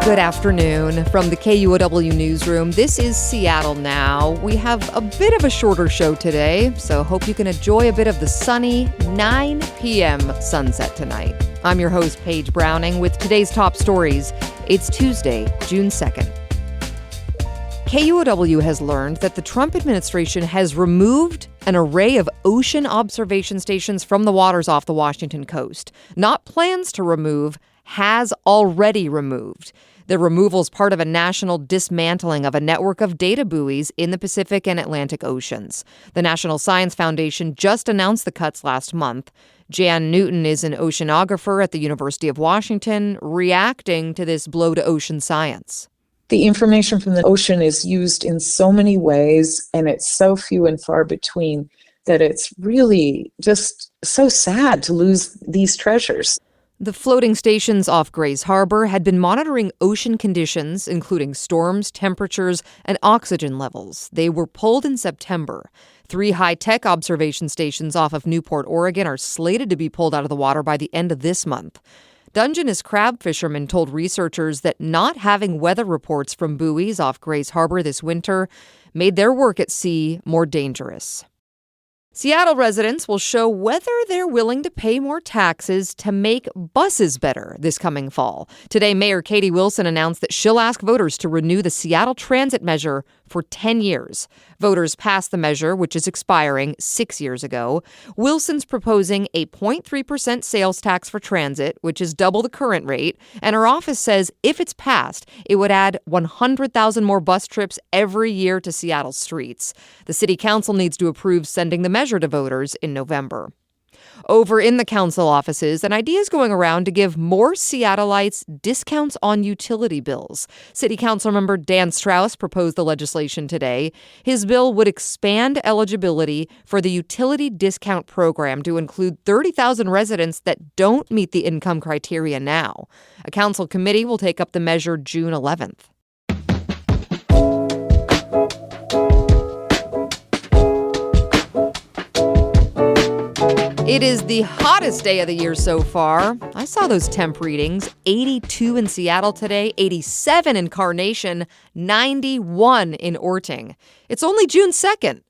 Good afternoon from the KUOW newsroom. This is Seattle Now. We have a bit of a shorter show today, so hope you can enjoy a bit of the sunny 9 p.m. sunset tonight. I'm your host, Paige Browning, with today's top stories. It's Tuesday, June 2nd. KUOW has learned that the Trump administration has removed an array of ocean observation stations from the waters off the Washington coast. Not plans to remove, has already removed. The removal is part of a national dismantling of a network of data buoys in the Pacific and Atlantic Oceans. The National Science Foundation just announced the cuts last month. Jan Newton is an oceanographer at the University of Washington, reacting to this blow to ocean science. The information from the ocean is used in so many ways, and it's so few and far between that it's really just so sad to lose these treasures. The floating stations off Grays Harbor had been monitoring ocean conditions, including storms, temperatures, and oxygen levels. They were pulled in September. 3 high-tech observation stations off of Newport, Oregon are slated to be pulled out of the water by the end of this month. Dungeness crab fishermen told researchers that not having weather reports from buoys off Grays Harbor this winter made their work at sea more dangerous. Seattle residents will show whether they're willing to pay more taxes to make buses better this coming fall. Today, Mayor Katie Wilson announced that she'll ask voters to renew the Seattle Transit measure for 10 years. Voters passed the measure, which is expiring 6 years ago. Wilson's proposing a 0.3% sales tax for transit, which is double the current rate. And her office says if it's passed, it would add 100,000 more bus trips every year to Seattle's streets. The city council needs to approve sending the measure to voters in November. Over in the council offices, an idea is going around to give more Seattleites discounts on utility bills. City Council member Dan Strauss proposed the legislation today. His bill would expand eligibility for the utility discount program to include 30,000 residents that don't meet the income criteria now. A council committee will take up the measure June 11th. It is the hottest day of the year so far. I saw those temp readings. 82 in Seattle today, 87 in Carnation, 91 in Orting. It's only June 2nd.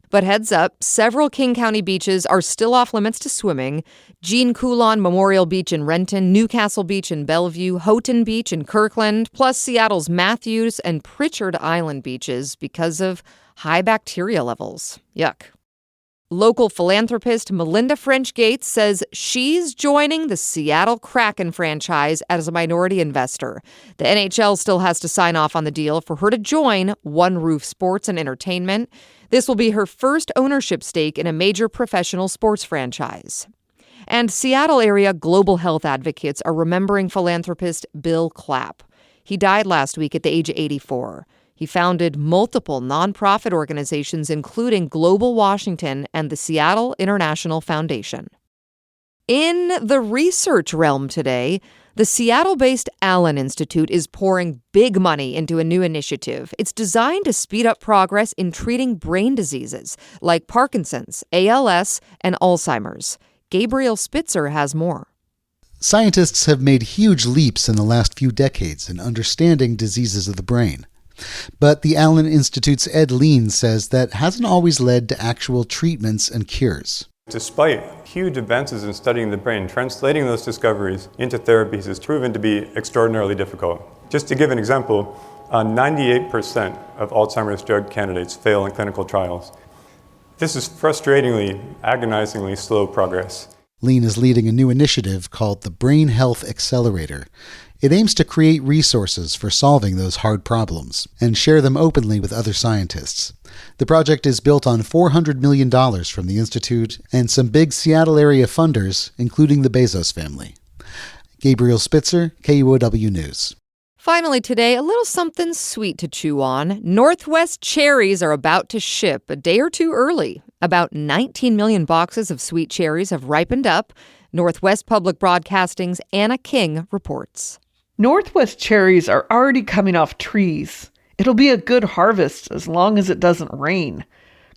But heads up, several King County beaches are still off limits to swimming. Jean Coulon Memorial Beach in Renton, Newcastle Beach in Bellevue, Houghton Beach in Kirkland, plus Seattle's Matthews and Pritchard Island beaches because of high bacteria levels. Yuck. Local philanthropist Melinda French Gates says she's joining the Seattle Kraken franchise as a minority investor. The NHL still has to sign off on the deal for her to join One Roof Sports and Entertainment. This will be her first ownership stake in a major professional sports franchise. And Seattle area global health advocates are remembering philanthropist Bill Clapp. He died last week at the age of 84. He founded multiple nonprofit organizations, including Global Washington and the Seattle International Foundation. In the research realm today, the Seattle-based Allen Institute is pouring big money into a new initiative. It's designed to speed up progress in treating brain diseases like Parkinson's, ALS, and Alzheimer's. Gabriel Spitzer has more. Scientists have made huge leaps in the last few decades in understanding diseases of the brain. But the Allen Institute's Ed Lean says that hasn't always led to actual treatments and cures. Despite huge advances in studying the brain, translating those discoveries into therapies has proven to be extraordinarily difficult. Just to give an example, 98% of Alzheimer's drug candidates fail in clinical trials. This is frustratingly, agonizingly slow progress. Lean is leading a new initiative called the Brain Health Accelerator. It aims to create resources for solving those hard problems and share them openly with other scientists. The project is built on $400 million from the Institute and some big Seattle area funders, including the Bezos family. Gabriel Spitzer, KUOW News. Finally today, a little something sweet to chew on. Northwest cherries are about to ship a day or two early. About 19 million boxes of sweet cherries have ripened up. Northwest Public Broadcasting's Anna King reports. Northwest cherries are already coming off trees. It'll be a good harvest as long as it doesn't rain.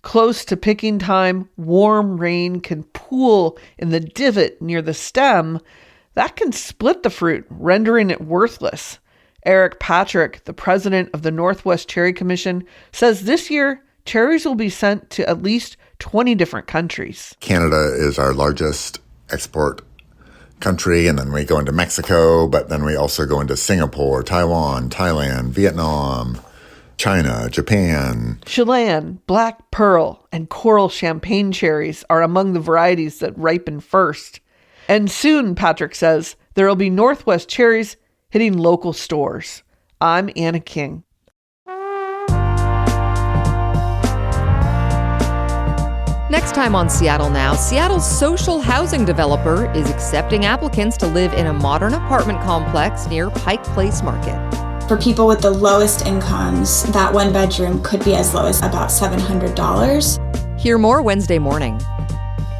Close to picking time, warm rain can pool in the divot near the stem. That can split the fruit, rendering it worthless. Eric Patrick, the president of the Northwest Cherry Commission, says this year cherries will be sent to at least 20 different countries. Canada is our largest export country, and then we go into Mexico, but then we also go into Singapore, Taiwan, Thailand, Vietnam, China, Japan. Chilean, black pearl, and coral champagne cherries are among the varieties that ripen first. And soon, Patrick says, there will be Northwest cherries hitting local stores. I'm Anna King. Next time on Seattle Now, Seattle's social housing developer is accepting applicants to live in a modern apartment complex near Pike Place Market. For people with the lowest incomes, that one bedroom could be as low as about $700. Hear more Wednesday morning.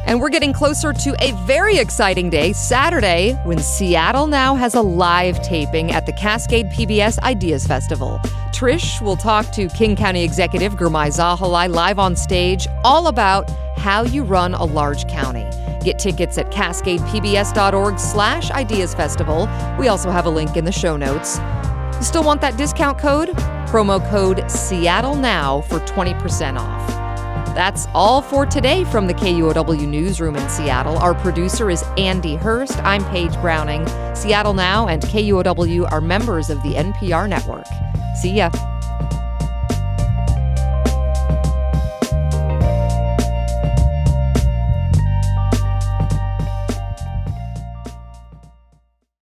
And we're getting closer to a very exciting day, Saturday, when Seattle Now has a live taping at the Cascade PBS Ideas Festival. Trish will talk to King County Executive Gurmai Zahalai live on stage, all about how you run a large county. Get tickets at cascadepbs.org/Ideas Festival. We also have a link in the show notes. You still want that discount code? Promo code Seattle Now for 20% off. That's all for today from the KUOW Newsroom in Seattle. Our producer is Andy Hurst. I'm Paige Browning. Seattle Now and KUOW are members of the NPR network. See ya.